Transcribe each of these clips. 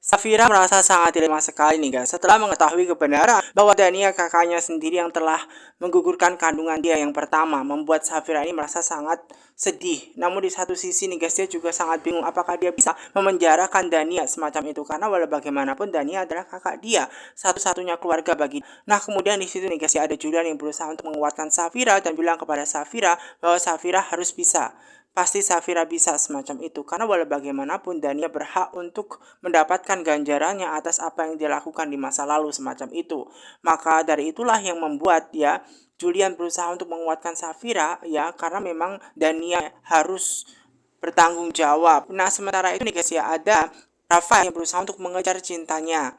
Safira merasa sangat dilema sekali nih guys setelah mengetahui kebenaran bahwa Dania kakaknya sendiri yang telah menggugurkan kandungan dia yang pertama. Membuat Safira ini merasa sangat sedih. Namun di satu sisi nih guys, dia juga sangat bingung apakah dia bisa memenjarakan Dania semacam itu, karena walau bagaimanapun Dania adalah kakak dia, satu-satunya keluarga bagi. Nah kemudian di situ nih guys ya, ada Julian yang berusaha untuk menguatkan Safira dan bilang kepada Safira bahwa Safira harus bisa. Pasti Safira bisa semacam itu, karena walau bagaimanapun Dania berhak untuk mendapatkan ganjarannya atas apa yang dia lakukan di masa lalu semacam itu. Maka dari itulah yang membuat ya Julian berusaha untuk menguatkan Safira ya, karena memang Dania harus bertanggung jawab. Nah sementara itu nih guys ya, ada Rafael yang berusaha untuk mengejar cintanya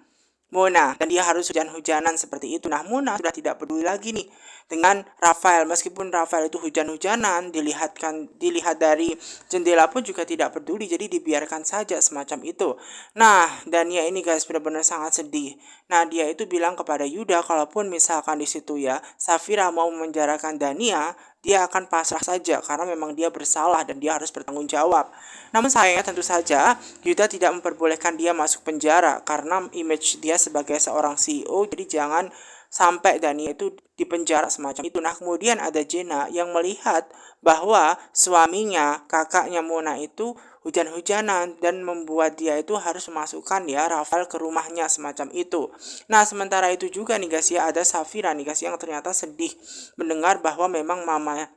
Mona, dan dia harus hujan-hujanan seperti itu. Nah Mona sudah tidak peduli lagi nih dengan Rafael, meskipun Rafael itu hujan-hujanan, dilihat dari jendela pun juga tidak peduli, jadi dibiarkan saja semacam itu. Nah Dania ini guys benar-benar sangat sedih. Nah dia itu bilang kepada Yuda kalaupun misalkan di situ ya Safira mau memenjarakan Dania, dia akan pasrah saja karena memang dia bersalah dan dia harus bertanggung jawab. Namun sayangnya tentu saja Yuda tidak memperbolehkan dia masuk penjara karena image dia sebagai seorang CEO, jadi jangan sampai Dania itu dipenjara semacam itu. Nah kemudian ada Jenna yang melihat bahwa suaminya, kakaknya Mona itu hujan-hujanan dan membuat dia itu harus memasukkan ya Rafael ke rumahnya semacam itu. Nah sementara itu juga nih guys ya, ada Safira nih guys yang ternyata sedih mendengar bahwa memang mama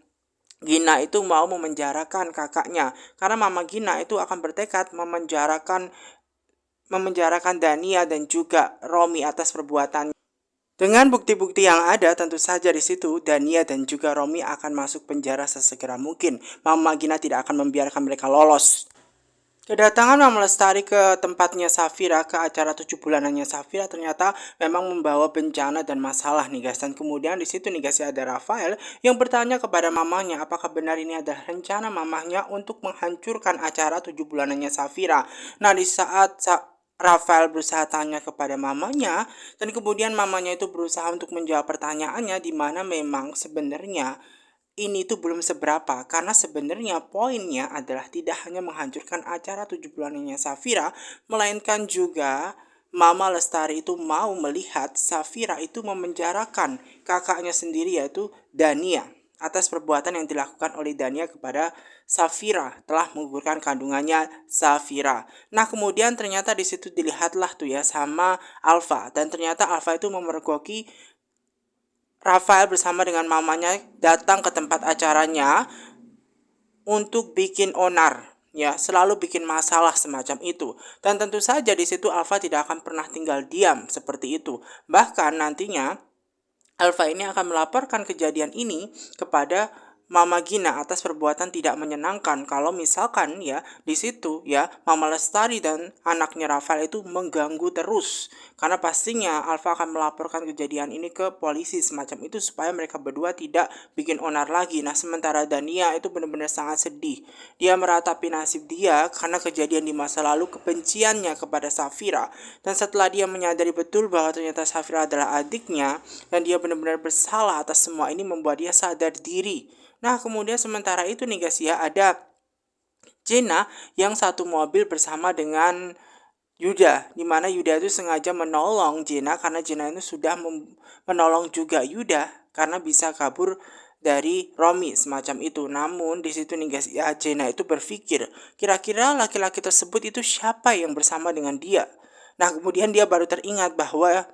Gina itu mau memenjarakan kakaknya, karena mama Gina itu akan bertekad memenjarakan Dania dan juga Romi atas perbuatan. Dengan bukti-bukti yang ada, tentu saja di situ Dania dan juga Romi akan masuk penjara sesegera mungkin. Mama Gina tidak akan membiarkan mereka lolos. Kedatangan Mama Lestari ke tempatnya Safira, ke acara 7 bulanannya Safira, ternyata memang membawa bencana dan masalah nih guys. Dan kemudian di situ nih guys ya, ada Rafael yang bertanya kepada mamanya apakah benar ini adalah rencana mamanya untuk menghancurkan acara 7 bulanannya Safira. Nah di saat Rafael berusaha tanya kepada mamanya, dan kemudian mamanya itu berusaha untuk menjawab pertanyaannya, di mana memang sebenarnya ini tuh belum seberapa, karena sebenarnya poinnya adalah tidak hanya menghancurkan acara 7 bulanannya Safira, melainkan juga Mama Lestari itu mau melihat Safira itu memenjarakan kakaknya sendiri, yaitu Dania, atas perbuatan yang dilakukan oleh Dania kepada Safira telah menggugurkan kandungannya Safira. Nah kemudian ternyata di situ dilihatlah tuh ya sama Alfa, dan ternyata Alfa itu memergoki Rafael bersama dengan mamanya datang ke tempat acaranya untuk bikin onar, ya selalu bikin masalah semacam itu. Dan tentu saja di situ Alfa tidak akan pernah tinggal diam seperti itu. Bahkan nantinya Alfa ini akan melaporkan kejadian ini kepada Mama Gina atas perbuatan tidak menyenangkan, kalau misalkan ya di situ ya Mama Lestari dan anaknya Rafael itu mengganggu terus, karena pastinya Alfa akan melaporkan kejadian ini ke polisi semacam itu supaya mereka berdua tidak bikin onar lagi. Nah sementara Dania itu benar-benar sangat sedih, dia meratapi nasib dia karena kejadian di masa lalu, kebenciannya kepada Safira, dan setelah dia menyadari betul bahwa ternyata Safira adalah adiknya dan dia benar-benar bersalah atas semua ini, membuat dia sadar diri. Nah kemudian sementara itu nih guys ya, ada Jenna yang satu mobil bersama dengan Yuda, di mana Yuda itu sengaja menolong Jenna karena Jenna itu sudah menolong juga Yuda karena bisa kabur dari Romi semacam itu. Namun di situ nih guys ya, Jenna itu berpikir kira-kira laki-laki tersebut itu siapa yang bersama dengan dia. Nah kemudian dia baru teringat bahwa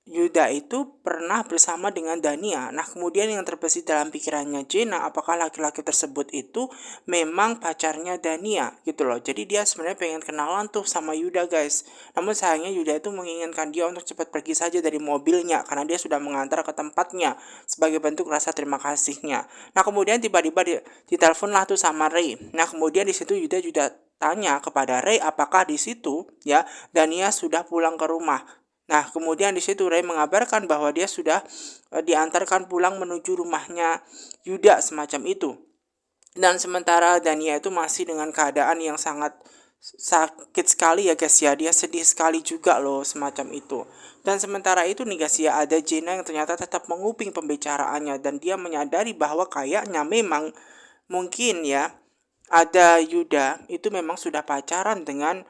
Yuda itu pernah bersama dengan Dania. Nah kemudian yang terbesit dalam pikirannya Jenna, apakah laki-laki tersebut itu memang pacarnya Dania gitu loh. Jadi dia sebenarnya pengen kenalan tuh sama Yuda guys. Namun sayangnya Yuda itu menginginkan dia untuk cepat pergi saja dari mobilnya karena dia sudah mengantar ke tempatnya sebagai bentuk rasa terima kasihnya. Nah kemudian tiba-tiba diteleponlah tuh sama Ray. Nah kemudian di situ Yuda juga tanya kepada Ray apakah di situ ya Dania sudah pulang ke rumah. Nah, kemudian di situ Ray mengabarkan bahwa dia sudah diantarkan pulang menuju rumahnya Yuda semacam itu. Dan sementara Dania itu masih dengan keadaan yang sangat sakit sekali ya guys ya, dia sedih sekali juga loh semacam itu. Dan sementara itu nih guys ya, ada Jenna yang ternyata tetap menguping pembicaraannya dan dia menyadari bahwa kayaknya memang mungkin ya ada Yuda itu memang sudah pacaran dengan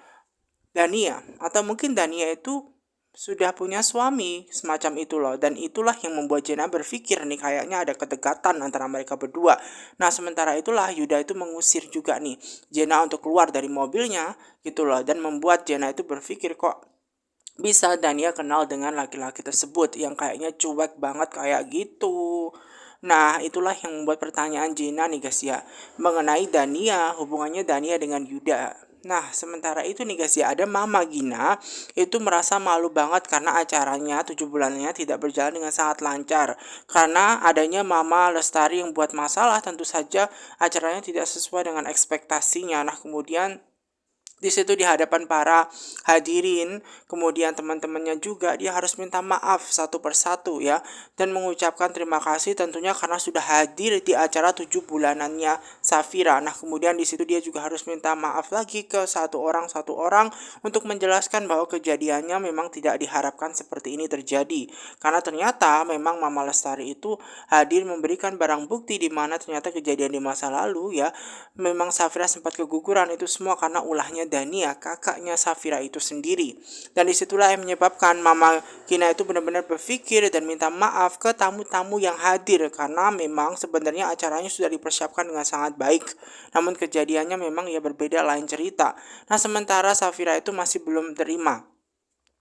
Dania, atau mungkin Dania itu sudah punya suami semacam itu loh, dan itulah yang membuat Jenna berpikir nih kayaknya ada kedekatan antara mereka berdua. Nah sementara itulah Yuda itu mengusir juga nih Jenna untuk keluar dari mobilnya gitu loh, dan membuat Jenna itu berpikir kok bisa Dania kenal dengan laki-laki tersebut yang kayaknya cuek banget kayak gitu. Nah, itulah yang membuat pertanyaan Jenna nih guys ya, mengenai Dania, hubungannya Dania dengan Yuda. Nah, sementara itu nih guys ya, ada Mama Gina itu merasa malu banget karena acaranya 7 bulannya tidak berjalan dengan sangat lancar. Karena adanya Mama Lestari yang buat masalah, tentu saja acaranya tidak sesuai dengan ekspektasinya. Nah, kemudian di situ di hadapan para hadirin, kemudian teman-temannya juga, dia harus minta maaf satu persatu ya, dan mengucapkan terima kasih tentunya karena sudah hadir di acara 7 bulanannya Safira. Nah kemudian di situ dia juga harus minta maaf lagi ke satu orang untuk menjelaskan bahwa kejadiannya memang tidak diharapkan seperti ini terjadi, karena ternyata memang Mama Lestari itu hadir memberikan barang bukti di mana ternyata kejadian di masa lalu ya, memang Safira sempat keguguran, itu semua karena ulahnya Dania, kakaknya Safira itu sendiri. Dan disitulah yang menyebabkan Mama Gina itu benar-benar berpikir dan minta maaf ke tamu-tamu yang hadir, karena memang sebenarnya acaranya sudah dipersiapkan dengan sangat baik. Namun kejadiannya memang ya berbeda, lain cerita. Nah sementara Safira itu masih belum terima.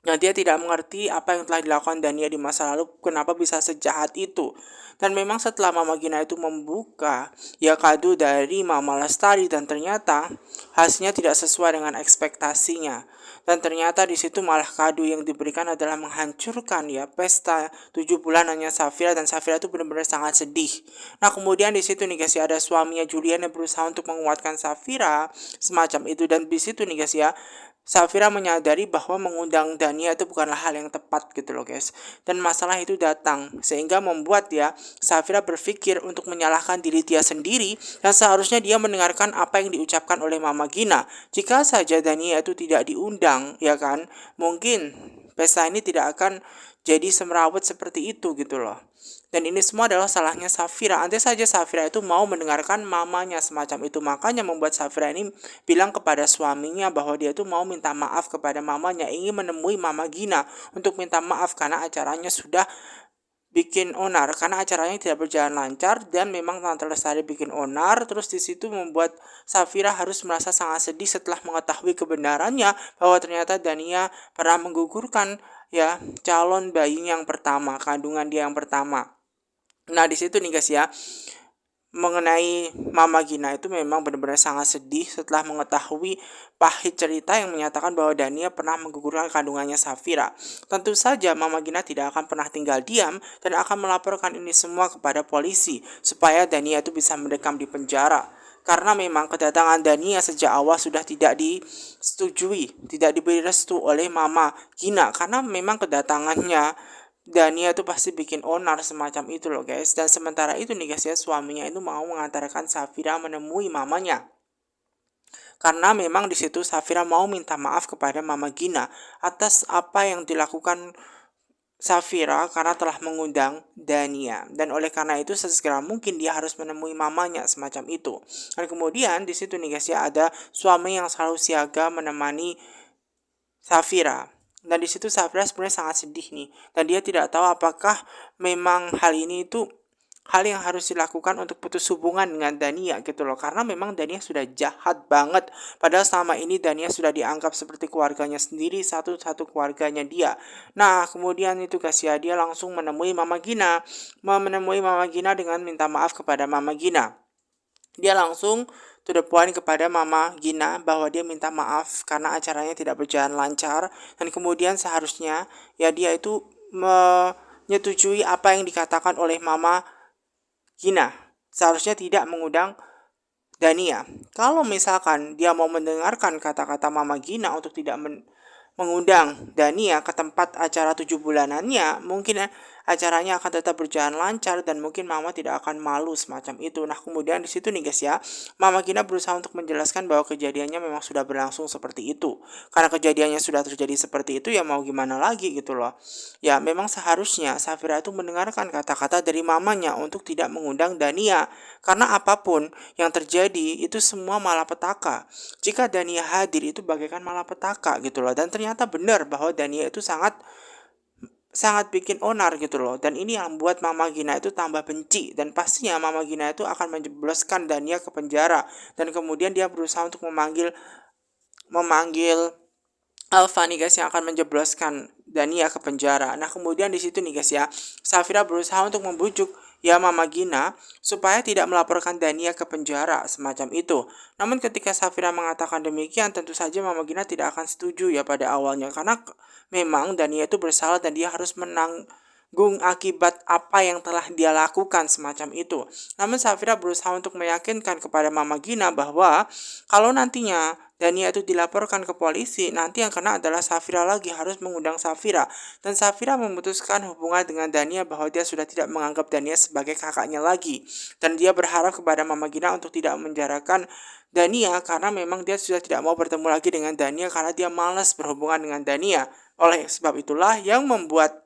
Nah, dia tidak mengerti apa yang telah dilakukan Dania di masa lalu, kenapa bisa sejahat itu. Dan memang setelah Mama Gina itu membuka ya kado dari Mama Lestari, dan ternyata hasilnya tidak sesuai dengan ekspektasinya. Dan ternyata di situ malah kado yang diberikan adalah menghancurkan ya pesta 7 bulanannya Safira, dan Safira itu benar-benar sangat sedih. Nah, kemudian di situ nih guys ya, ada suaminya Julian yang berusaha untuk menguatkan Safira semacam itu, dan di situ nih guys ya, Safira menyadari bahwa mengundang Dania itu bukanlah hal yang tepat gitu loh guys. Dan masalah itu datang sehingga membuat ya Safira berpikir untuk menyalahkan diri dia sendiri, dan seharusnya dia mendengarkan apa yang diucapkan oleh Mama Gina. Jika saja Dania itu tidak diundang ya kan, mungkin pesta ini tidak akan jadi semrawut seperti itu gitu loh. Dan ini semua adalah salahnya Safira. Andai saja Safira itu mau mendengarkan mamanya semacam itu, makanya membuat Safira ini bilang kepada suaminya bahwa dia itu mau minta maaf kepada mamanya, ingin menemui Mama Gina untuk minta maaf karena acaranya sudah bikin onar, karena acaranya tidak berjalan lancar dan memang Tante Lestari bikin onar. Terus di situ membuat Safira harus merasa sangat sedih setelah mengetahui kebenarannya bahwa ternyata Dania pernah menggugurkan ya calon bayinya yang pertama, kandungan dia yang pertama. Nah di situ nih guys ya, mengenai Mama Gina itu memang benar-benar sangat sedih setelah mengetahui pahit cerita yang menyatakan bahwa Dania pernah menggugurkan kandungannya Safira. Tentu saja Mama Gina tidak akan pernah tinggal diam dan akan melaporkan ini semua kepada polisi supaya Dania itu bisa mendekam di penjara. Karena memang kedatangan Dania sejak awal sudah tidak disetujui, tidak diberi restu oleh Mama Gina, karena memang kedatangannya Dania itu pasti bikin onar semacam itu loh guys. Dan sementara itu nih guys ya, suaminya itu mau mengantarkan Safira menemui mamanya. Karena memang di situ Safira mau minta maaf kepada Mama Gina atas apa yang dilakukan Safira karena telah mengundang Dania, dan oleh karena itu sesegera mungkin dia harus menemui mamanya semacam itu. Dan kemudian di situ nih guys ya, ada suami yang selalu siaga menemani Safira. Dan di situ Safira sebenarnya sangat sedih nih, dan dia tidak tahu apakah memang hal ini itu hal yang harus dilakukan untuk putus hubungan dengan Dania gitu loh, karena memang Dania sudah jahat banget, padahal selama ini Dania sudah dianggap seperti keluarganya sendiri, satu-satu keluarganya dia. Nah kemudian itu guys ya, dia langsung menemui Mama Gina, dengan minta maaf kepada Mama Gina. Dia langsung to the point kepada Mama Gina bahwa dia minta maaf karena acaranya tidak berjalan lancar, dan kemudian seharusnya ya dia itu menyetujui apa yang dikatakan oleh Mama Gina. Seharusnya tidak mengundang Dania. Kalau misalkan dia mau mendengarkan kata-kata Mama Gina untuk tidak mengundang Dania ke tempat acara 7 bulanannya, mungkin acaranya akan tetap berjalan lancar dan mungkin mama tidak akan malu semacam itu. Nah, kemudian di situ nih guys ya, Mama Gina berusaha untuk menjelaskan bahwa kejadiannya memang sudah berlangsung seperti itu. Karena kejadiannya sudah terjadi seperti itu, ya mau gimana lagi gitu loh. Ya, memang seharusnya Safira itu mendengarkan kata-kata dari mamanya untuk tidak mengundang Dania. Karena apapun yang terjadi itu semua malapetaka. Jika Dania hadir itu bagaikan malapetaka gitu loh. Dan ternyata benar bahwa Dania itu sangat sangat bikin onar gitu loh. Dan ini yang membuat Mama Gina itu tambah benci. Dan pastinya Mama Gina itu akan menjebloskan Dania ke penjara. Dan kemudian dia berusaha untuk memanggil Alfa nih guys yang akan menjebloskan Dania ke penjara. Nah, kemudian di situ nih guys ya, Safira berusaha untuk membujuk ya Mama Gina supaya tidak melaporkan Dania ke penjara semacam itu. Namun ketika Safira mengatakan demikian, tentu saja Mama Gina tidak akan setuju ya pada awalnya, karena memang Dania itu bersalah dan dia harus menanggung akibat apa yang telah dia lakukan semacam itu. Namun Safira berusaha untuk meyakinkan kepada Mama Gina bahwa kalau nantinya Dania itu dilaporkan ke polisi, nanti yang kena adalah Safira lagi, harus mengundang Safira. Dan Safira memutuskan hubungan dengan Dania bahwa dia sudah tidak menganggap Dania sebagai kakaknya lagi. Dan dia berharap kepada Mama Gina untuk tidak menjarakan Dania karena memang dia sudah tidak mau bertemu lagi dengan Dania karena dia malas berhubungan dengan Dania. Oleh sebab itulah yang membuat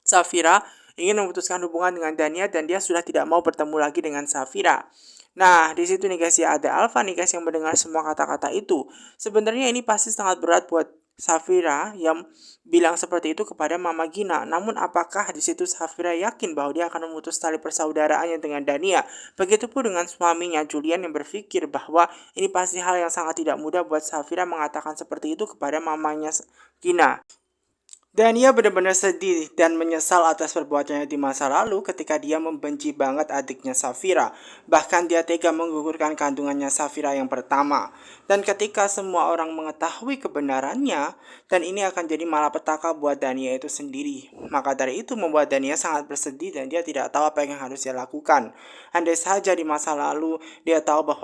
Safira ingin memutuskan hubungan dengan Dania dan dia sudah tidak mau bertemu lagi dengan Safira. Nah, di situ nih guys ya, ada Alfa nih guys yang mendengar semua kata-kata itu. Sebenarnya ini pasti sangat berat buat Safira yang bilang seperti itu kepada Mama Gina. Namun apakah di situ Safira yakin bahwa dia akan memutus tali persaudaraannya dengan Dania? Begitupun dengan suaminya Julian yang berpikir bahwa ini pasti hal yang sangat tidak mudah buat Safira mengatakan seperti itu kepada mamanya Gina. Dania benar-benar sedih dan menyesal atas perbuatannya di masa lalu ketika dia membenci banget adiknya Safira. Bahkan dia tega menggugurkan kandungannya Safira yang pertama. Dan ketika semua orang mengetahui kebenarannya, dan ini akan jadi malapetaka buat Dania itu sendiri. Maka dari itu membuat Dania sangat bersedih dan dia tidak tahu apa yang harus dia lakukan. Andai saja di masa lalu dia tahu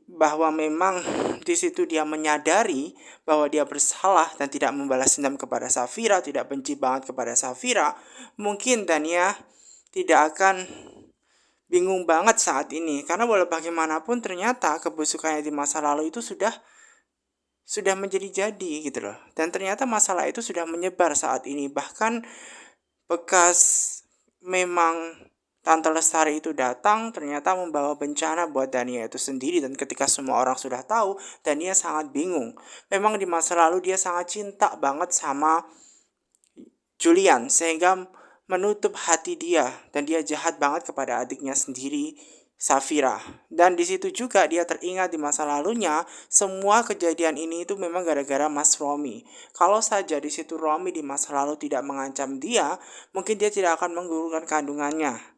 bahwa memang di situ dia menyadari bahwa dia bersalah dan tidak membalas dendam kepada Safira, tidak benci banget kepada Safira, mungkin Dania tidak akan bingung banget saat ini, karena walau bagaimanapun ternyata kebusukannya di masa lalu itu sudah menjadi-jadi gitu loh. Dan ternyata masalah itu sudah menyebar saat ini, bahkan bekas memang Tante Lestari itu datang ternyata membawa bencana buat Dania itu sendiri. Dan ketika semua orang sudah tahu, Dania sangat bingung. Memang di masa lalu dia sangat cinta banget sama Julian sehingga menutup hati dia. Dan dia jahat banget kepada adiknya sendiri, Safira. Dan di situ juga dia teringat di masa lalunya semua kejadian ini itu memang gara-gara Mas Romi. Kalau saja di situ Romi di masa lalu tidak mengancam dia, mungkin dia tidak akan menggugurkan kandungannya.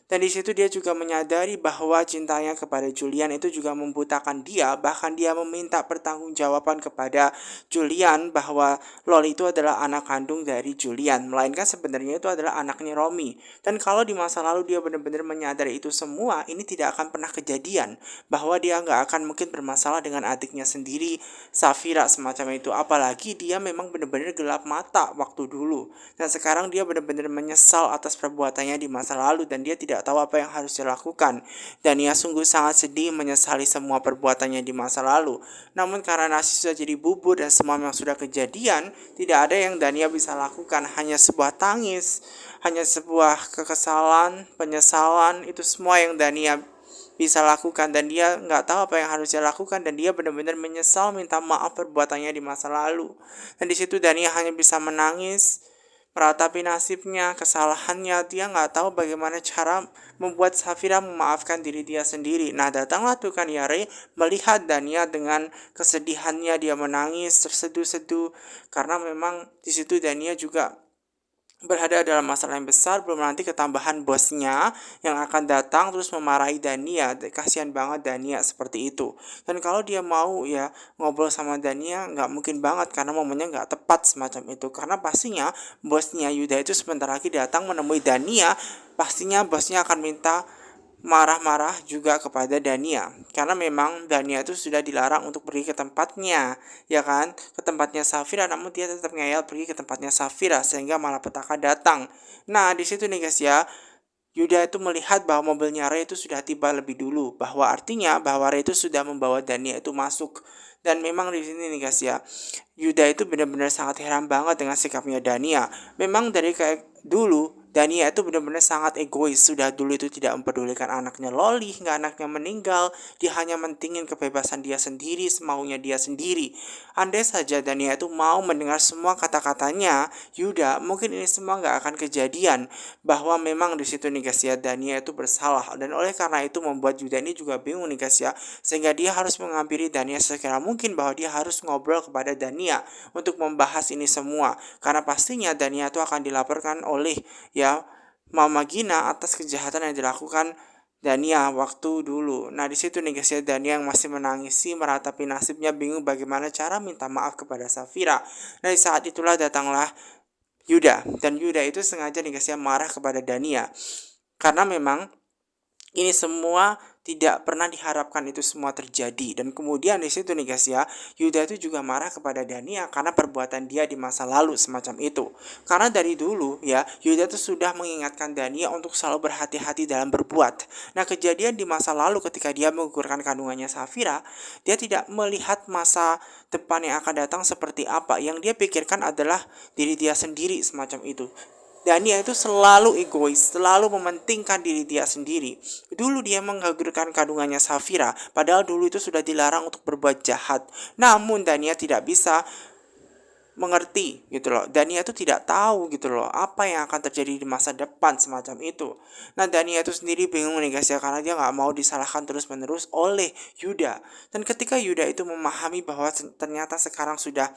Dan di situ dia juga menyadari bahwa cintanya kepada Julian itu juga membutakan dia. Bahkan dia meminta pertanggungjawaban kepada Julian bahwa Loli itu adalah anak kandung dari Julian, melainkan sebenarnya itu adalah anaknya Romi. Dan kalau di masa lalu dia benar-benar menyadari itu semua, ini tidak akan pernah kejadian. Bahwa dia nggak akan mungkin bermasalah dengan adiknya sendiri, Safira semacam itu. Apalagi dia memang benar-benar gelap mata waktu dulu. Dan sekarang dia benar-benar menyesal atas perbuatannya di masa lalu dan dia tidak tahu apa yang harus dilakukan. Dania sungguh sangat sedih menyesali semua perbuatannya di masa lalu. Namun karena nasi sudah jadi bubur dan semua yang sudah kejadian, tidak ada yang Dania bisa lakukan. Hanya sebuah tangis, hanya sebuah kekesalan, penyesalan, itu semua yang Dania bisa lakukan. Dan dia nggak tahu apa yang harus dia lakukan dan dia benar-benar menyesal minta maaf perbuatannya di masa lalu. Dan di situ Dania hanya bisa menangis, meratapi nasibnya, kesalahannya. Dia nggak tahu bagaimana cara membuat Safira memaafkan diri dia sendiri. Nah, datanglah Tukan Yare melihat Dania dengan kesedihannya. Dia menangis terseduh-seduh karena memang di situ Dania juga berada dalam masalah yang besar. Belum nanti ketambahan bosnya yang akan datang terus memarahi Dania. Kasihan banget Dania seperti itu. Dan kalau dia mau ya ngobrol sama Dania, nggak mungkin banget karena momennya nggak tepat semacam itu. Karena pastinya bosnya Yuda itu sebentar lagi datang menemui Dania. Pastinya bosnya akan minta marah-marah juga kepada Dania, karena memang Dania itu sudah dilarang untuk pergi ke tempatnya, ya kan, ke tempatnya Safira, namun dia tetap ngeyel pergi ke tempatnya Safira sehingga malapetaka datang. Nah, di situ nih guys ya, Yuda itu melihat bahwa mobilnya Ray itu sudah tiba lebih dulu, bahwa artinya bahwa Ray itu sudah membawa Dania itu masuk. Dan memang di sini nih guys ya, Yuda itu benar-benar sangat heran banget dengan sikapnya Dania. Memang dari kayak dulu Dania itu benar-benar sangat egois. Sudah dulu itu tidak mempedulikan anaknya Loli hingga anaknya meninggal. Dia hanya mentingin kebebasan dia sendiri, semaunya dia sendiri. Andai saja Dania itu mau mendengar semua kata-katanya Yuda, mungkin ini semua nggak akan kejadian. Bahwa memang di situ nih guys ya, Dania itu bersalah. Dan oleh karena itu membuat Yuda ini juga bingung nih guys ya. Sehingga dia harus menghampiri Dania sekira mungkin, bahwa dia harus ngobrol kepada Dania untuk membahas ini semua. Karena pastinya Dania itu akan dilaporkan oleh ya Mama Gina atas kejahatan yang dilakukan Dania waktu dulu. Nah, di situ nih guys ya, Dania yang masih menangisi, meratapi nasibnya, bingung bagaimana cara minta maaf kepada Safira. Nah, di saat itulah datanglah Yuda, dan Yuda itu sengaja nih guys ya marah kepada Dania, karena memang ini semua tidak pernah diharapkan itu semua terjadi. Dan kemudian di situ nih guys ya, Yuda itu juga marah kepada Dania karena perbuatan dia di masa lalu semacam itu. Karena dari dulu ya, Yuda itu sudah mengingatkan Dania untuk selalu berhati-hati dalam berbuat. Nah, kejadian di masa lalu ketika dia menggugurkan kandungannya Safira, dia tidak melihat masa depan yang akan datang seperti apa. Yang dia pikirkan adalah diri dia sendiri semacam itu. Dania itu selalu egois, selalu mementingkan diri dia sendiri. Dulu dia menggugurkan kandungannya Safira, padahal dulu itu sudah dilarang untuk berbuat jahat. Namun Dania tidak bisa mengerti gitu loh. Dania itu tidak tahu gitu loh apa yang akan terjadi di masa depan semacam itu. Nah, Dania itu sendiri bingung nih guys ya, karena dia nggak mau disalahkan terus-menerus oleh Yuda. Dan ketika Yuda itu memahami bahwa ternyata sekarang sudah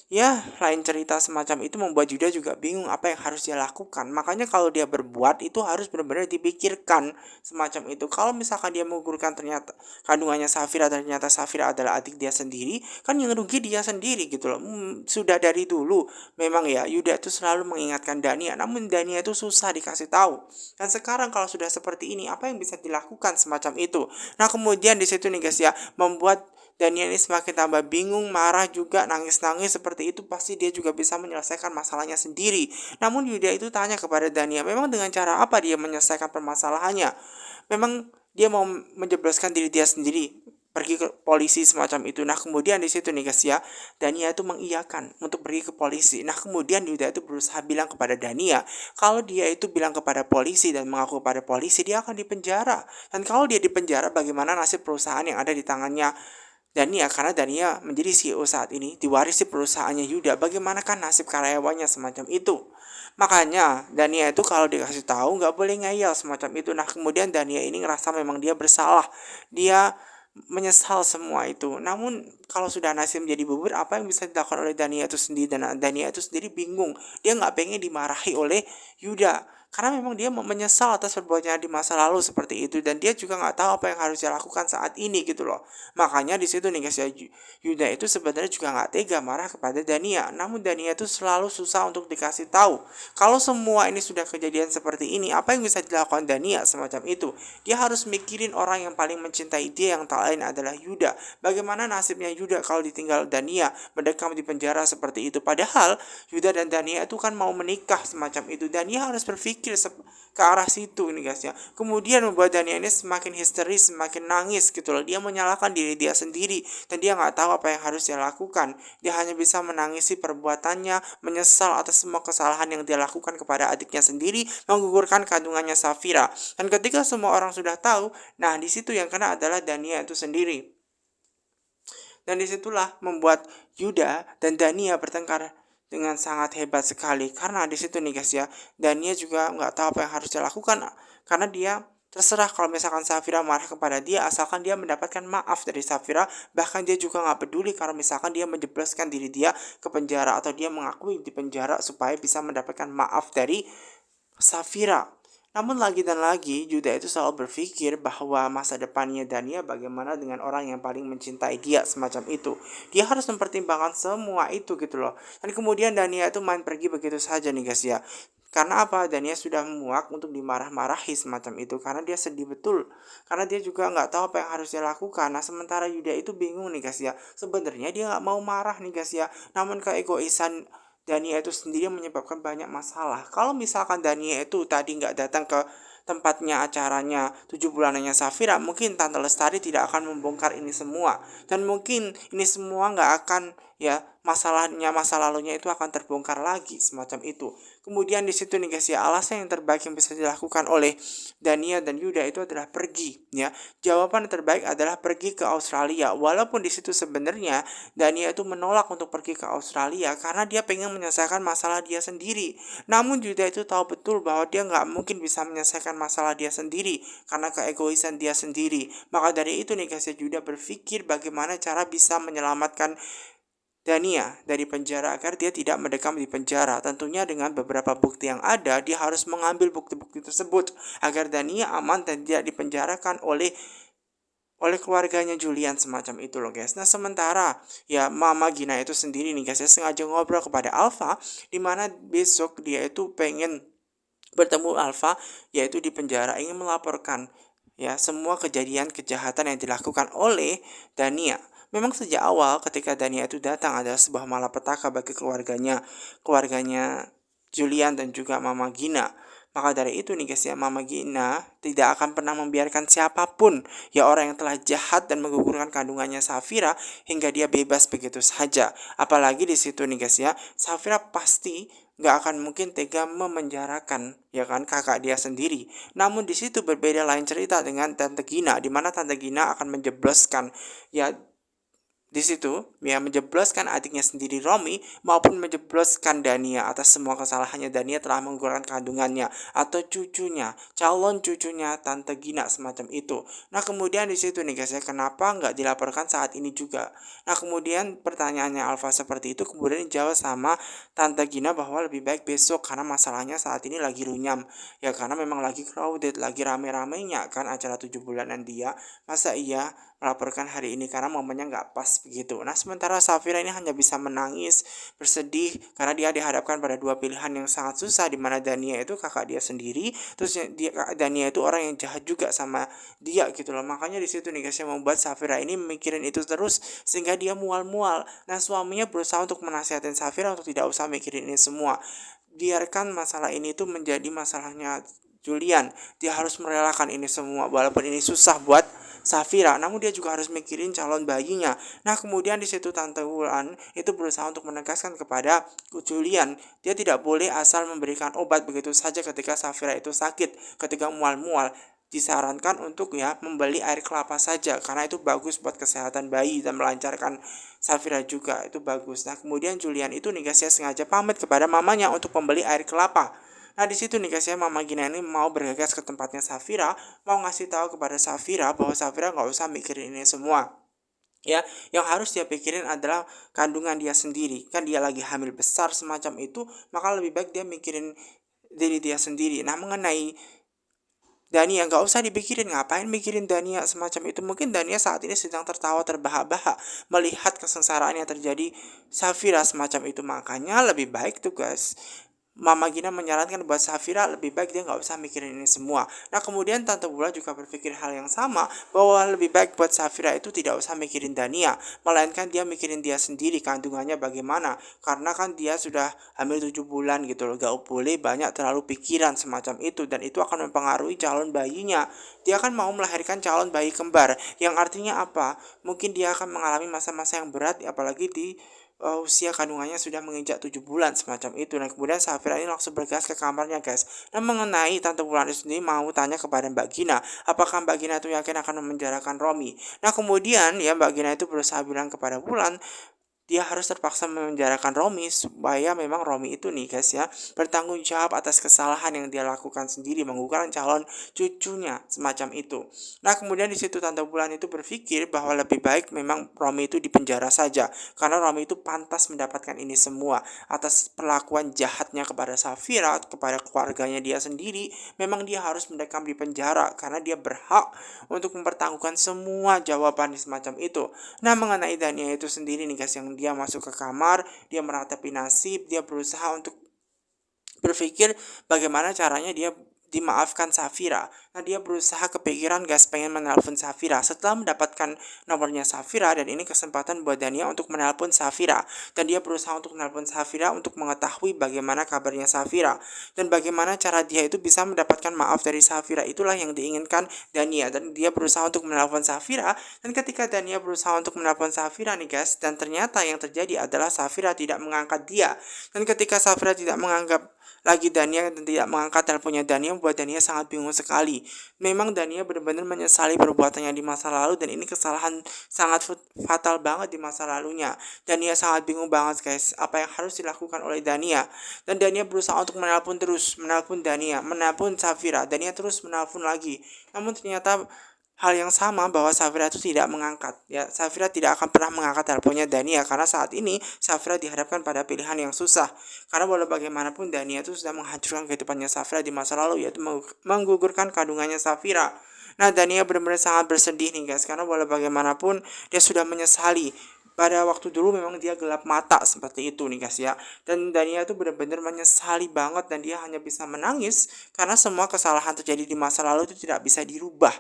ya, lain cerita semacam itu, membuat Yuda juga bingung apa yang harus dia lakukan. Makanya kalau dia berbuat itu harus benar-benar dipikirkan semacam itu. Kalau misalkan dia menggugurkan ternyata kandungannya Safira, ternyata Safira adalah adik dia sendiri, kan yang rugi dia sendiri gitu loh. Sudah dari dulu memang ya Yuda itu selalu mengingatkan Dania, namun Dania itu susah dikasih tahu. Dan sekarang kalau sudah seperti ini, apa yang bisa dilakukan semacam itu? Nah, kemudian di situ nih guys ya, membuat Dania ini semakin tambah bingung, marah juga, nangis-nangis seperti itu. Pasti dia juga bisa menyelesaikan masalahnya sendiri. Namun Yuda itu tanya kepada Dania, memang dengan cara apa dia menyelesaikan permasalahannya? Memang dia mau menjebloskan diri dia sendiri, pergi ke polisi semacam itu. Nah, kemudian di situ nih guys ya, Dania itu mengiyakan untuk pergi ke polisi. Nah, kemudian Yuda itu berusaha bilang kepada Dania, kalau dia itu bilang kepada polisi dan mengaku kepada polisi, dia akan dipenjara. Dan kalau dia dipenjara, bagaimana nasib perusahaan yang ada di tangannya Dania? Karena Dania menjadi CEO saat ini, diwarisi perusahaannya Yuda. Bagaimana kan nasib karyawannya semacam itu? Makanya Dania itu kalau dikasih tahu nggak boleh ngeyel semacam itu. Nah, kemudian Dania ini ngerasa memang dia bersalah. Dia menyesal semua itu. Namun kalau sudah nasib menjadi bubur, apa yang bisa dilakukan oleh Dania itu sendiri? Dan Dania itu sendiri bingung. Dia nggak pengen dimarahi oleh Yuda, karena memang dia menyesal atas perbuatannya di masa lalu seperti itu, dan dia juga nggak tahu apa yang harus dia lakukan saat ini gitu loh. Makanya di situ nih guys ya, Yuda itu sebenarnya juga nggak tega marah kepada Dania. Namun Dania itu selalu susah untuk dikasih tahu. Kalau semua ini sudah kejadian seperti ini, apa yang bisa dilakukan Dania semacam itu? Dia harus mikirin orang yang paling mencintai dia, yang tak lain adalah Yuda. Bagaimana nasibnya Yuda kalau ditinggal Dania mendekam di penjara seperti itu? Padahal Yuda dan Dania itu kan mau menikah semacam itu. Dania harus berpikir ke arah situ ini guys ya. Kemudian membuat Dania ini semakin histeris, semakin nangis gitu loh. Dia menyalahkan diri dia sendiri dan dia nggak tahu apa yang harus dia lakukan. Dia hanya bisa menangisi perbuatannya, menyesal atas semua kesalahan yang dia lakukan kepada adiknya sendiri, menggugurkan kandungannya Safira. Dan ketika semua orang sudah tahu, nah di situ yang kena adalah Dania itu sendiri. Dan disitulah membuat Yuda dan Dania bertengkar dengan sangat hebat sekali. Karena di situ nih guys ya, Dania juga nggak tahu apa yang harus dia lakukan, karena dia terserah kalau misalkan Safira marah kepada dia, asalkan dia mendapatkan maaf dari Safira. Bahkan dia juga nggak peduli kalau misalkan dia menjebloskan diri dia ke penjara, atau dia mengakui di penjara supaya bisa mendapatkan maaf dari Safira. Namun lagi dan lagi, Yuda itu selalu berpikir bahwa masa depannya Dania bagaimana dengan orang yang paling mencintai dia semacam itu. Dia harus mempertimbangkan semua itu gitu loh. Dan kemudian Dania itu main pergi begitu saja nih guys ya. Karena apa? Dania sudah muak untuk dimarah-marahi semacam itu, karena dia sedih betul. Karena dia juga nggak tahu apa yang harus dia lakukan. Nah, sementara Yuda itu bingung nih guys ya. Sebenarnya dia nggak mau marah nih guys ya. Namun keegoisan Dania itu sendiri menyebabkan banyak masalah. Kalau misalkan Dania itu tadi nggak datang ke tempatnya acaranya 7 bulanannya Safira, mungkin Tante Lestari tidak akan membongkar ini semua. Dan mungkin ini semua nggak akan, ya, masalahnya masa lalunya itu akan terbongkar lagi semacam itu. Kemudian di situ nih guys ya, alasan yang terbaik yang bisa dilakukan oleh Dania dan Yuda itu adalah pergi, ya. Jawaban yang terbaik adalah pergi ke Australia. Walaupun di situ sebenarnya Dania itu menolak untuk pergi ke Australia karena dia pengen menyelesaikan masalah dia sendiri. Namun Yuda itu tahu betul bahwa dia nggak mungkin bisa menyelesaikan masalah dia sendiri karena keegoisan dia sendiri. Maka dari itu nih guys ya, Yuda berpikir bagaimana cara bisa menyelamatkan Dania dari penjara agar dia tidak mendekam di penjara. Tentunya dengan beberapa bukti yang ada, dia harus mengambil bukti-bukti tersebut agar Dania aman dan tidak dipenjarakan oleh keluarganya Julian semacam itu loh guys. Nah, sementara ya Mama Gina itu sendiri nih guys ya, sengaja ngobrol kepada Alpha di mana besok dia itu pengen bertemu Alpha, yaitu di penjara, ingin melaporkan ya semua kejadian kejahatan yang dilakukan oleh Dania. Memang sejak awal ketika Dania itu datang adalah sebuah malapetaka bagi keluarganya Julian dan juga Mama Gina. Maka dari itu nih guys ya, Mama Gina tidak akan pernah membiarkan siapapun ya orang yang telah jahat dan menggugurkan kandungannya Safira hingga dia bebas begitu saja. Apalagi di situ nih guys ya, Safira pasti nggak akan mungkin tega memenjarakan ya kan kakak dia sendiri. Namun di situ berbeda lain cerita dengan Tante Gina, di mana Tante Gina akan menjebloskan ya di situ ya menjebloskan adiknya sendiri Romi maupun menjebloskan Dania atas semua kesalahannya. Dania telah menggugurkan kandungannya atau cucunya, calon cucunya Tante Gina semacam itu. Nah, kemudian di situ nih guys ya, kenapa nggak dilaporkan saat ini juga? Nah, kemudian pertanyaannya Alfa seperti itu kemudian dijawab sama Tante Gina bahwa lebih baik besok karena masalahnya saat ini lagi runyam. Ya karena memang lagi crowded, lagi rame-ramenya kan acara 7 bulanan dia. Masa iya melaporkan hari ini karena momennya nggak pas begitu. Nah, sementara Safira ini hanya bisa menangis, bersedih karena dia dihadapkan pada dua pilihan yang sangat susah, di mana Dania itu kakak dia sendiri, terus Dania itu orang yang jahat juga sama dia gitu loh. Makanya di situ nih guys yang membuat Safira ini mikirin itu terus sehingga dia mual-mual. Nah, suaminya berusaha untuk menasihatin Safira untuk tidak usah mikirin ini semua. Biarkan masalah ini tuh menjadi masalahnya Julian. Dia harus merelakan ini semua walaupun ini susah buat Safira, namun dia juga harus mikirin calon bayinya. Nah, kemudian di situ Tante Wulan itu berusaha untuk menegaskan kepada Julian, dia tidak boleh asal memberikan obat begitu saja ketika Safira itu sakit, ketika mual-mual. Disarankan untuk ya membeli air kelapa saja karena itu bagus buat kesehatan bayi dan melancarkan Safira juga, itu bagus. Nah, kemudian Julian itu nih guys ya sengaja pamit kepada mamanya untuk membeli air kelapa. Nah, di situ nih guys ya, Mama Gina ini mau bergegas ke tempatnya Safira, mau ngasih tahu kepada Safira bahwa Safira nggak usah mikirin ini semua. Ya, yang harus dia pikirin adalah kandungan dia sendiri. Kan dia lagi hamil besar semacam itu, maka lebih baik dia mikirin diri dia sendiri. Nah, mengenai Dania nggak usah dipikirin, ngapain mikirin Dania semacam itu. Mungkin Dania saat ini sedang tertawa terbahak-bahak melihat kesengsaraan yang terjadi Safira semacam itu. Makanya lebih baik tuh guys, Mama Gina menyarankan buat Safira lebih baik dia nggak usah mikirin ini semua. Nah, kemudian Tante Bula juga berpikir hal yang sama bahwa lebih baik buat Safira itu tidak usah mikirin Dania, melainkan dia mikirin dia sendiri kandungannya bagaimana. Karena kan dia sudah hamil 7 bulan gitu loh, gak boleh banyak terlalu pikiran semacam itu dan itu akan mempengaruhi calon bayinya. Dia akan mau melahirkan calon bayi kembar yang artinya apa? Mungkin dia akan mengalami masa-masa yang berat apalagi di usia kandungannya sudah menginjak 7 bulan semacam itu. Nah, kemudian Safira ini langsung bergegas ke kamarnya guys. Nah, mengenai Tante Wulan sendiri mau tanya kepada Mbak Gina, apakah Mbak Gina itu yakin akan memenjarakan Romi. Nah, kemudian ya Mbak Gina itu berusaha bilang kepada Wulan dia harus terpaksa memenjarakan Romi supaya memang Romi itu nih guys ya bertanggung jawab atas kesalahan yang dia lakukan sendiri, menggugurkan calon cucunya semacam itu. Nah, kemudian di situ Tante Bulan itu berpikir bahwa lebih baik memang Romi itu dipenjara saja karena Romi itu pantas mendapatkan ini semua atas perlakuan jahatnya kepada Safira, kepada keluarganya dia sendiri. Memang dia harus mendekam di penjara karena dia berhak untuk mempertanggungjawabkan semua jawaban semacam itu. Nah, mengenai Dania itu sendiri nih guys, yang dia masuk ke kamar, dia meratapi nasib, dia berusaha untuk berpikir bagaimana caranya dia dimaafkan Safira. Nah, dia berusaha kepikiran gas pengen menelpon Safira. Setelah mendapatkan nomornya Safira, dan ini kesempatan buat Dania untuk menelpon Safira. Dan dia berusaha untuk menelpon Safira untuk mengetahui bagaimana kabarnya Safira. Dan bagaimana cara dia itu bisa mendapatkan maaf dari Safira. Itulah yang diinginkan Dania. Dan dia berusaha untuk menelpon Safira. Dan ketika Dania berusaha untuk menelpon Safira nih guys, dan ternyata yang terjadi adalah Safira tidak mengangkat dia. Dan ketika Safira tidak menganggap lagi Dania dan tidak mengangkat teleponnya Dania, membuat Dania sangat bingung sekali. Memang Dania benar-benar menyesali perbuatannya di masa lalu, dan ini kesalahan sangat fatal banget di masa lalunya. Dania sangat bingung banget guys, apa yang harus dilakukan oleh Dania. Dan Dania berusaha untuk menelpon terus, menelpon Dania, menelpon Safira. Dania terus menelpon lagi. Namun ternyata hal yang sama, bahwa Safira itu tidak mengangkat. Ya, Safira tidak akan pernah mengangkat teleponnya Dania, karena saat ini Safira dihadapkan pada pilihan yang susah. Karena walau bagaimanapun Dania itu sudah menghancurkan kehidupannya Safira di masa lalu, yaitu menggugurkan kandungannya Safira. Nah, Dania benar-benar sangat bersedih nih guys, karena walau bagaimanapun dia sudah menyesali. Pada waktu dulu memang dia gelap mata seperti itu nih guys ya. Dan Dania itu benar-benar menyesali banget, dan dia hanya bisa menangis karena semua kesalahan terjadi di masa lalu itu tidak bisa dirubah.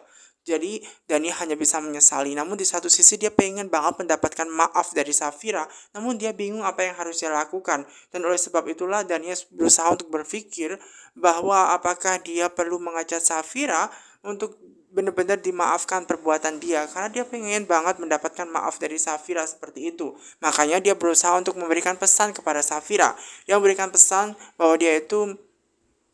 Jadi Dania hanya bisa menyesali. Namun di satu sisi dia pengen banget mendapatkan maaf dari Safira, namun dia bingung apa yang harus dia lakukan. Dan oleh sebab itulah Dania berusaha untuk berpikir bahwa apakah dia perlu mengajak Safira untuk benar-benar dimaafkan perbuatan dia, karena dia pengen banget mendapatkan maaf dari Safira seperti itu. Makanya dia berusaha untuk memberikan pesan kepada Safira. Dia memberikan pesan bahwa dia itu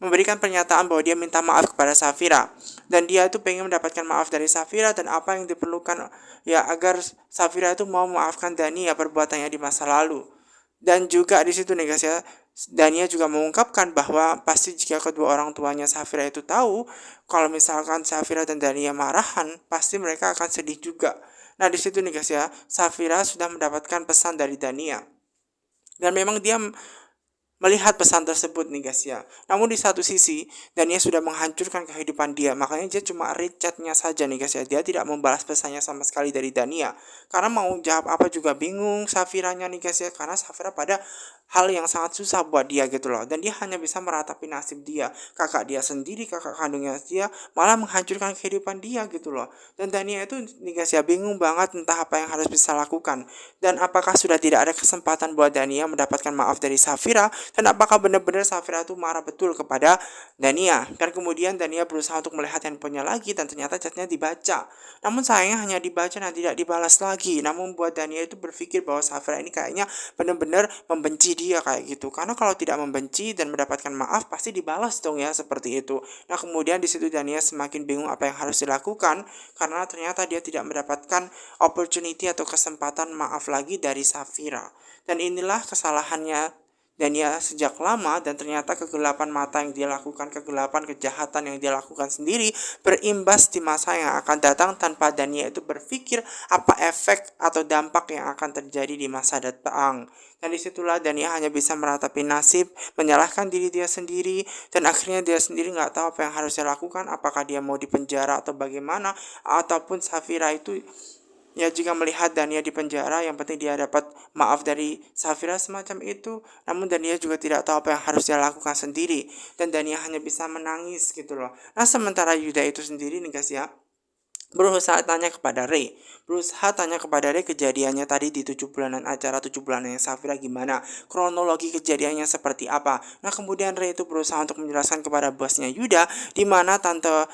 memberikan pernyataan bahwa dia minta maaf kepada Safira, dan dia itu pengen mendapatkan maaf dari Safira, dan apa yang diperlukan ya agar Safira itu mau memaafkan Dania perbuatannya di masa lalu. Dan juga di situ nih guys ya, Dania juga mengungkapkan bahwa pasti jika kedua orang tuanya Safira itu tahu kalau misalkan Safira dan Dania marahan, pasti mereka akan sedih juga. Nah, di situ nih guys ya, Safira sudah mendapatkan pesan dari Dania, dan memang dia melihat pesan tersebut nih guys ya. Namun di satu sisi Dania sudah menghancurkan kehidupan dia, makanya dia cuma read chatnya saja nih guys ya. Dia tidak membalas pesannya sama sekali dari Dania, karena mau jawab apa juga bingung Safiranya nih guys ya, karena Safira pada hal yang sangat susah buat dia gitu loh. Dan dia hanya bisa meratapi nasib dia, kakak dia sendiri, kakak kandungnya dia malah menghancurkan kehidupan dia gitu loh. Dan Dania itu nih guys ya bingung banget entah apa yang harus bisa lakukan. Dan apakah sudah tidak ada kesempatan buat Dania mendapatkan maaf dari Safira, dan apakah benar-benar Safira itu marah betul kepada Dania. Dan kemudian Dania berusaha untuk melihat handphonenya lagi, dan ternyata chatnya dibaca. Namun sayangnya hanya dibaca dan tidak dibalas lagi. Namun buat Dania itu berpikir bahwa Safira ini kayaknya benar-benar membenci dia kayak gitu. Karena kalau tidak membenci dan mendapatkan maaf pasti dibalas dong ya, seperti itu. Nah, kemudian di situ Dania semakin bingung apa yang harus dilakukan, karena ternyata dia tidak mendapatkan opportunity atau kesempatan maaf lagi dari Safira. Dan inilah kesalahannya Dania sejak lama, dan ternyata kegelapan mata yang dia lakukan, kegelapan kejahatan yang dia lakukan sendiri berimbas di masa yang akan datang tanpa Dania itu berpikir apa efek atau dampak yang akan terjadi di masa datang. Dan disitulah Dania hanya bisa meratapi nasib, menyalahkan diri dia sendiri, dan akhirnya dia sendiri nggak tahu apa yang harus dia lakukan, apakah dia mau dipenjara atau bagaimana, ataupun Safira itu ya jika melihat Dania di penjara, yang penting dia dapat maaf dari Safira semacam itu. Namun Dania juga tidak tahu apa yang harus dia lakukan sendiri, dan Dania hanya bisa menangis gitu loh. Nah, sementara Yuda itu sendiri nih guys ya, berusaha tanya kepada Ray kejadiannya tadi di 7 bulanan, acara 7 bulanan yang Safira gimana, kronologi kejadiannya seperti apa. Nah, kemudian Ray itu berusaha untuk menjelaskan kepada bosnya Yuda di mana Tante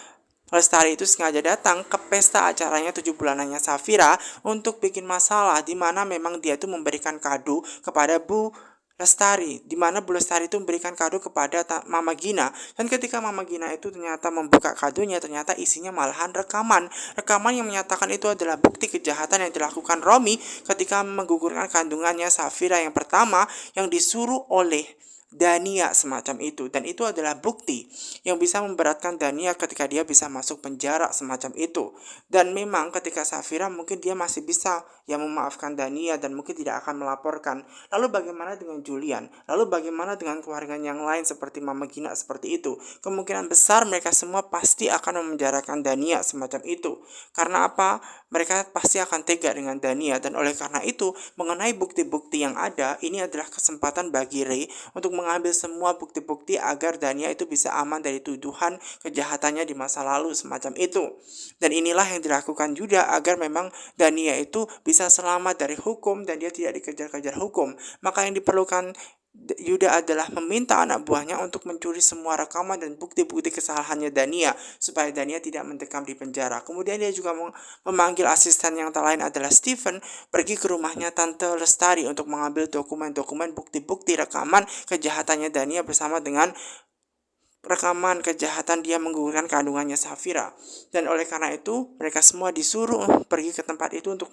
Lestari itu sengaja datang ke pesta acaranya 7 bulanannya Safira untuk bikin masalah, di mana memang dia itu memberikan kado kepada Bu Lestari, di mana Bu Lestari itu memberikan kado kepada Mama Gina. Dan ketika Mama Gina itu ternyata membuka kadonya, ternyata isinya malahan rekaman yang menyatakan itu adalah bukti kejahatan yang dilakukan Romi ketika menggugurkan kandungannya Safira yang pertama, yang disuruh oleh Dania semacam itu. Dan itu adalah bukti yang bisa memberatkan Dania ketika dia bisa masuk penjara semacam itu. Dan memang ketika Safira mungkin dia masih bisa ya memaafkan Dania dan mungkin tidak akan melaporkan. Lalu bagaimana dengan Julian? Lalu bagaimana dengan keluarga yang lain seperti Mama Gina seperti itu? Kemungkinan besar mereka semua pasti akan memenjarakan Dania semacam itu. Karena apa? Mereka pasti akan tega dengan Dania, dan oleh karena itu mengenai bukti-bukti yang ada, ini adalah kesempatan bagi Ray untuk mengambil semua bukti-bukti agar Dania itu bisa aman dari tuduhan kejahatannya di masa lalu semacam itu. Dan inilah yang dilakukan Yuda agar memang Dania itu bisa selamat dari hukum dan dia tidak dikejar-kejar hukum. Maka yang diperlukan Yuda adalah meminta anak buahnya untuk mencuri semua rekaman dan bukti-bukti kesalahannya Dania supaya Dania tidak mendekam di penjara. Kemudian dia juga memanggil asisten yang tak lain adalah Stephen pergi ke rumahnya Tante Lestari untuk mengambil dokumen-dokumen bukti-bukti rekaman kejahatannya Dania bersama dengan rekaman kejahatan dia menggugurkan kandungannya Safira. Dan oleh karena itu mereka semua disuruh pergi ke tempat itu untuk